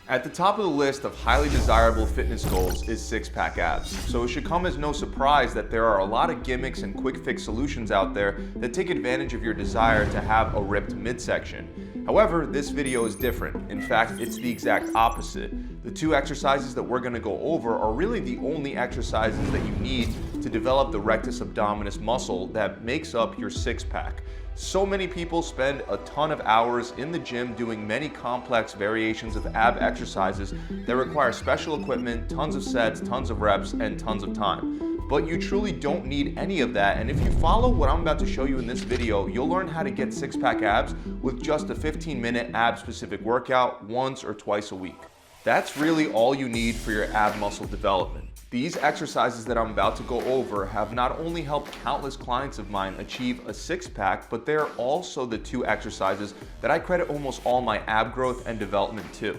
At the top of the list of highly desirable fitness goals is six-pack abs, so it should come as no surprise that there are a lot of gimmicks and quick fix solutions out there that take advantage of your desire to have a ripped midsection. However, this video is different. In fact, it's the exact opposite. The two exercises that we're going to go over are really the only exercises that you need to develop the rectus abdominis muscle that makes up your six-pack. So many people spend a ton of hours in the gym doing many complex variations of ab exercises that require special equipment, tons of sets, tons of reps, and tons of time. But you truly don't need any of that, and if you follow what I'm about to show you in this video, you'll learn how to get six-pack abs with just a 15-minute ab-specific workout once or twice a week. That's really all you need for your ab muscle development. These exercises that I'm about to go over have not only helped countless clients of mine achieve a six-pack, but they're also the two exercises that I credit almost all my ab growth and development to.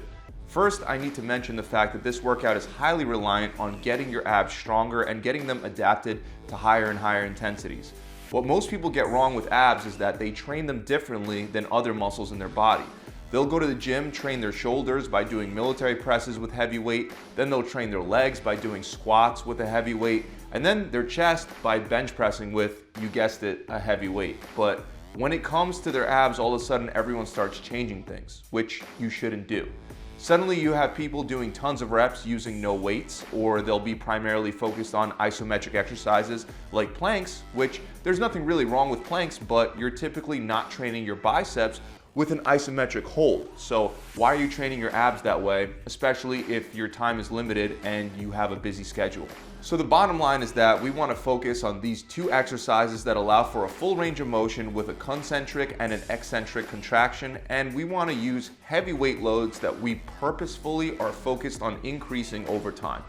First, I need to mention the fact that this workout is highly reliant on getting your abs stronger and getting them adapted to higher and higher intensities. What most people get wrong with abs is that they train them differently than other muscles in their body. They'll go to the gym, train their shoulders by doing military presses with heavy weight, then they'll train their legs by doing squats with a heavy weight, and then their chest by bench pressing with, you guessed it, a heavy weight. But when it comes to their abs, all of a sudden everyone starts changing things, which you shouldn't do. Suddenly you have people doing tons of reps using no weights, or they'll be primarily focused on isometric exercises like planks, which there's nothing really wrong with planks, but you're typically not training your biceps with an isometric hold. So why are you training your abs that way, especially if your time is limited and you have a busy schedule? So the bottom line is that we want to focus on these two exercises that allow for a full range of motion with a concentric and an eccentric contraction, and we want to use heavy weight loads that we purposefully are focused on increasing over time.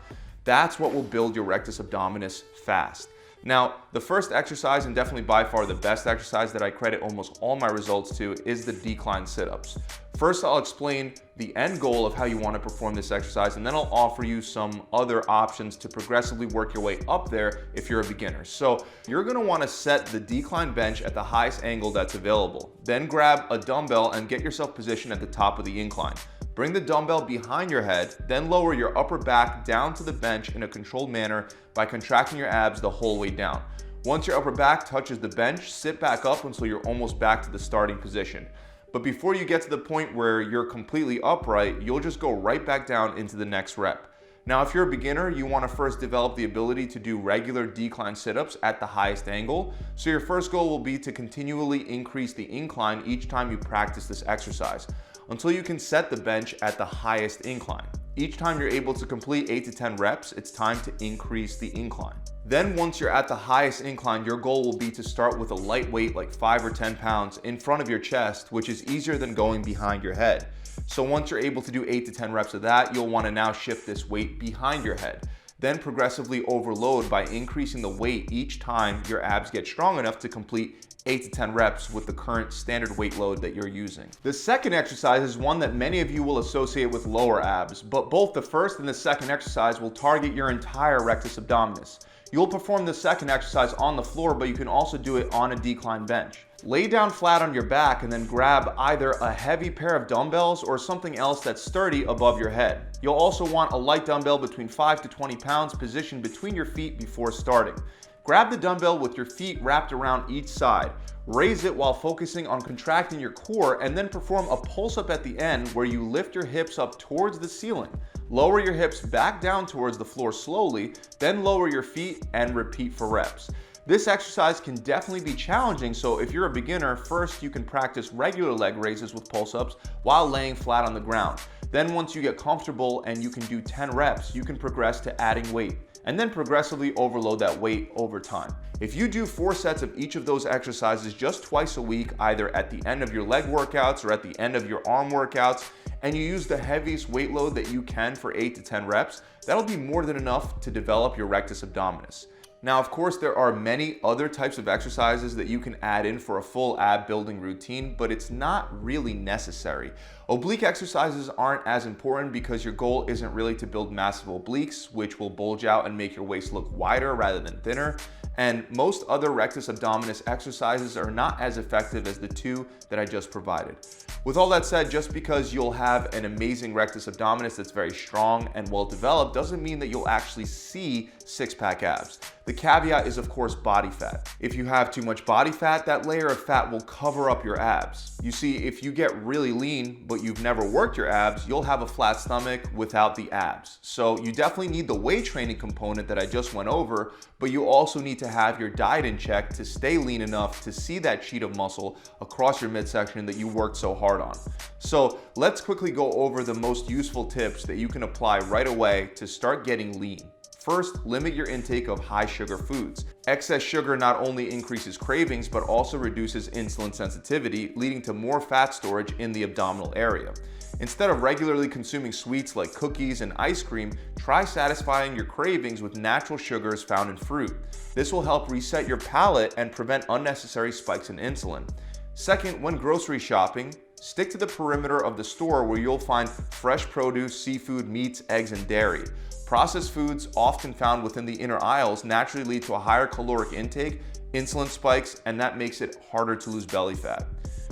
That's what will build your rectus abdominis fast. Now, the first exercise, and definitely by far the best exercise that I credit almost all my results to, is the decline sit-ups. First, I'll explain the end goal of how you want to perform this exercise, and then I'll offer you some other options to progressively work your way up there if you're a beginner. So you're going to want to set the decline bench at the highest angle that's available. Then grab a dumbbell and get yourself positioned at the top of the incline. Bring the dumbbell behind your head, then lower your upper back down to the bench in a controlled manner by contracting your abs the whole way down. Once your upper back touches the bench, sit back up until you're almost back to the starting position. But before you get to the point where you're completely upright, you'll just go right back down into the next rep. Now, if you're a beginner, you want to first develop the ability to do regular decline sit-ups at the highest angle. So your first goal will be to continually increase the incline each time you practice this exercise, until you can set the bench at the highest incline. Each time you're able to complete 8 to 10 reps, it's time to increase the incline. Then once you're at the highest incline, your goal will be to start with a light weight like 5 or 10 pounds in front of your chest, which is easier than going behind your head. So once you're able to do 8 to 10 reps of that, you'll want to now shift this weight behind your head. Then progressively overload by increasing the weight each time your abs get strong enough to complete 8 to 10 reps with the current standard weight load that you're using. The second exercise is one that many of you will associate with lower abs, but both the first and the second exercise will target your entire rectus abdominis. You'll perform the second exercise on the floor, but you can also do it on a decline bench. Lay down flat on your back and then grab either a heavy pair of dumbbells or something else that's sturdy above your head. You'll also want a light dumbbell between 5 to 20 pounds positioned between your feet before starting. Grab the dumbbell with your feet wrapped around each side. Raise it while focusing on contracting your core, and then perform a pulse-up at the end where you lift your hips up towards the ceiling. Lower your hips back down towards the floor slowly, then lower your feet and repeat for reps. This exercise can definitely be challenging, so if you're a beginner, first you can practice regular leg raises with pulse-ups while laying flat on the ground. Then once you get comfortable and you can do 10 reps, you can progress to adding weight, and then progressively overload that weight over time. If you do 4 sets of each of those exercises just twice a week, either at the end of your leg workouts or at the end of your arm workouts, and you use the heaviest weight load that you can for 8 to 10 reps, that'll be more than enough to develop your rectus abdominis. Now, of course, there are many other types of exercises that you can add in for a full ab building routine, but it's not really necessary. Oblique exercises aren't as important because your goal isn't really to build massive obliques, which will bulge out and make your waist look wider rather than thinner. And most other rectus abdominis exercises are not as effective as the two that I just provided. With all that said, just because you'll have an amazing rectus abdominis that's very strong and well developed doesn't mean that you'll actually see six-pack abs. The caveat is, of course, body fat. If you have too much body fat, that layer of fat will cover up your abs. You see, if you get really lean, but you've never worked your abs, you'll have a flat stomach without the abs. So you definitely need the weight training component that I just went over, but you also need to have your diet in check to stay lean enough to see that sheet of muscle across your midsection that you worked so hard on. So let's quickly go over the most useful tips that you can apply right away to start getting lean. First, limit your intake of high sugar foods. Excess sugar not only increases cravings, but also reduces insulin sensitivity, leading to more fat storage in the abdominal area. Instead of regularly consuming sweets like cookies and ice cream, try satisfying your cravings with natural sugars found in fruit. This will help reset your palate and prevent unnecessary spikes in insulin. Second, when grocery shopping, stick to the perimeter of the store where you'll find fresh produce, seafood, meats, eggs, and dairy. Processed foods, often found within the inner aisles, naturally lead to a higher caloric intake, insulin spikes, and that makes it harder to lose belly fat.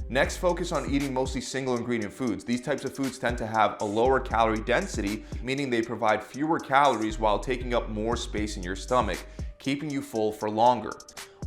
Next, focus on eating mostly single ingredient foods. These types of foods tend to have a lower calorie density, meaning they provide fewer calories while taking up more space in your stomach, keeping you full for longer.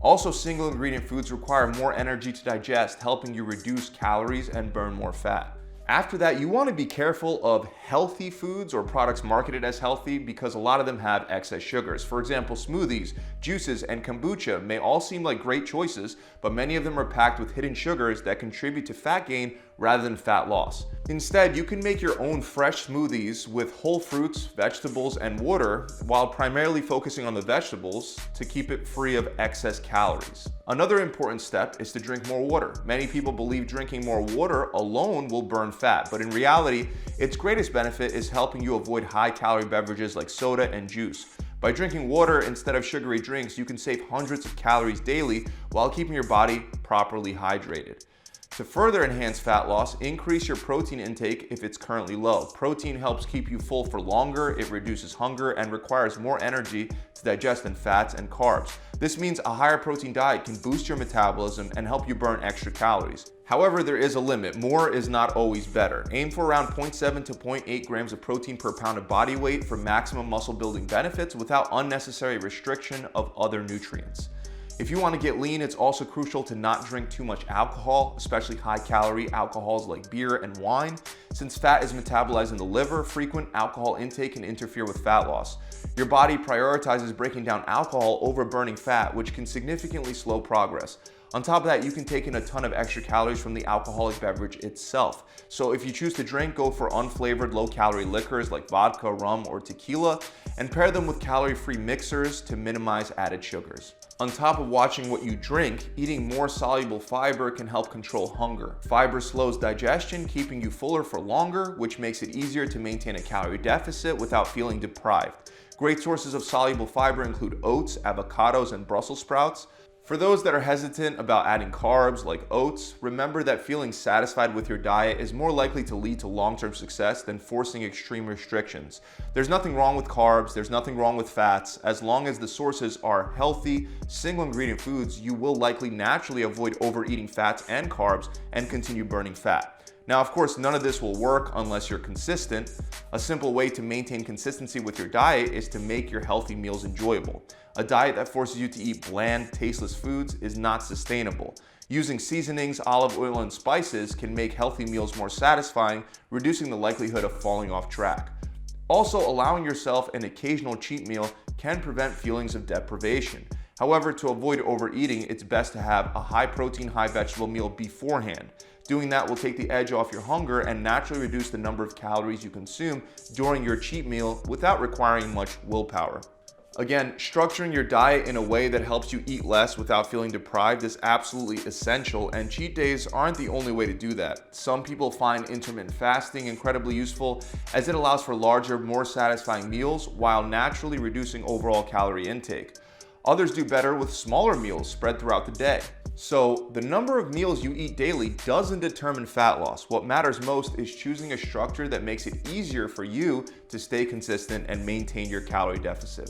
Also, single ingredient foods require more energy to digest, helping you reduce calories and burn more fat. After that, you want to be careful of healthy foods or products marketed as healthy because a lot of them have excess sugars. For example, smoothies, juices, and kombucha may all seem like great choices, but many of them are packed with hidden sugars that contribute to fat gain rather than fat loss. Instead, you can make your own fresh smoothies with whole fruits, vegetables, and water, while primarily focusing on the vegetables to keep it free of excess calories. Another important step is to drink more water. Many people believe drinking more water alone will burn fat, but in reality, its greatest benefit is helping you avoid high-calorie beverages like soda and juice. By drinking water instead of sugary drinks, you can save hundreds of calories daily while keeping your body properly hydrated. To further enhance fat loss, increase your protein intake if it's currently low. Protein helps keep you full for longer, it reduces hunger, and requires more energy to digest than fats and carbs. This means a higher protein diet can boost your metabolism and help you burn extra calories. However, there is a limit. More is not always better. Aim for around 0.7 to 0.8 grams of protein per pound of body weight for maximum muscle building benefits without unnecessary restriction of other nutrients. If you want to get lean, it's also crucial to not drink too much alcohol, especially high-calorie alcohols like beer and wine. Since fat is metabolized in the liver, frequent alcohol intake can interfere with fat loss. Your body prioritizes breaking down alcohol over burning fat, which can significantly slow progress. On top of that, you can take in a ton of extra calories from the alcoholic beverage itself. So if you choose to drink, go for unflavored low-calorie liquors like vodka, rum, or tequila, and pair them with calorie-free mixers to minimize added sugars. On top of watching what you drink, eating more soluble fiber can help control hunger. Fiber slows digestion, keeping you fuller for longer, which makes it easier to maintain a calorie deficit without feeling deprived. Great sources of soluble fiber include oats, avocados, and Brussels sprouts. For those that are hesitant about adding carbs like oats, remember that feeling satisfied with your diet is more likely to lead to long-term success than forcing extreme restrictions. There's nothing wrong with carbs, there's nothing wrong with fats. As long as the sources are healthy, single ingredient foods, you will likely naturally avoid overeating fats and carbs and continue burning fat. Now, of course, none of this will work unless you're consistent. A simple way to maintain consistency with your diet is to make your healthy meals enjoyable. A diet that forces you to eat bland, tasteless foods is not sustainable. Using seasonings, olive oil, and spices can make healthy meals more satisfying, reducing the likelihood of falling off track. Also, allowing yourself an occasional cheat meal can prevent feelings of deprivation. However, to avoid overeating, it's best to have a high-protein, high-vegetable meal beforehand. Doing that will take the edge off your hunger and naturally reduce the number of calories you consume during your cheat meal without requiring much willpower. Again, structuring your diet in a way that helps you eat less without feeling deprived is absolutely essential, and cheat days aren't the only way to do that. Some people find intermittent fasting incredibly useful as it allows for larger, more satisfying meals while naturally reducing overall calorie intake. Others do better with smaller meals spread throughout the day. So the number of meals you eat daily doesn't determine fat loss. What matters most is choosing a structure that makes it easier for you to stay consistent and maintain your calorie deficit.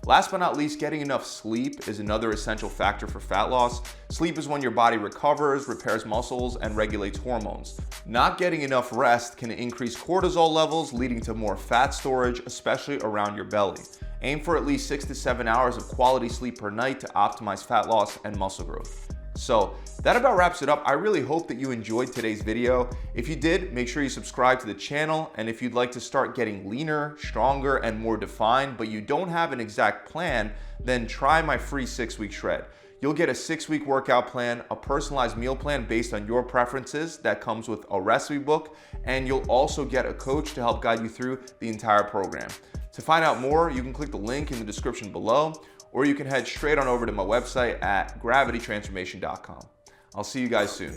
Last but not least, getting enough sleep is another essential factor for fat loss. Sleep is when your body recovers, repairs muscles, and regulates hormones. Not getting enough rest can increase cortisol levels, leading to more fat storage, especially around your belly. Aim for at least 6 to 7 hours of quality sleep per night to optimize fat loss and muscle growth. So that about wraps it up. I really hope that you enjoyed today's video. If you did, make sure you subscribe to the channel. And if you'd like to start getting leaner, stronger, and more defined, but you don't have an exact plan, then try my free 6-week shred. You'll get a 6-week workout plan, a personalized meal plan based on your preferences that comes with a recipe book, and you'll also get a coach to help guide you through the entire program. To find out more, you can click the link in the description below, or you can head straight on over to my website at gravitytransformation.com. I'll see you guys soon.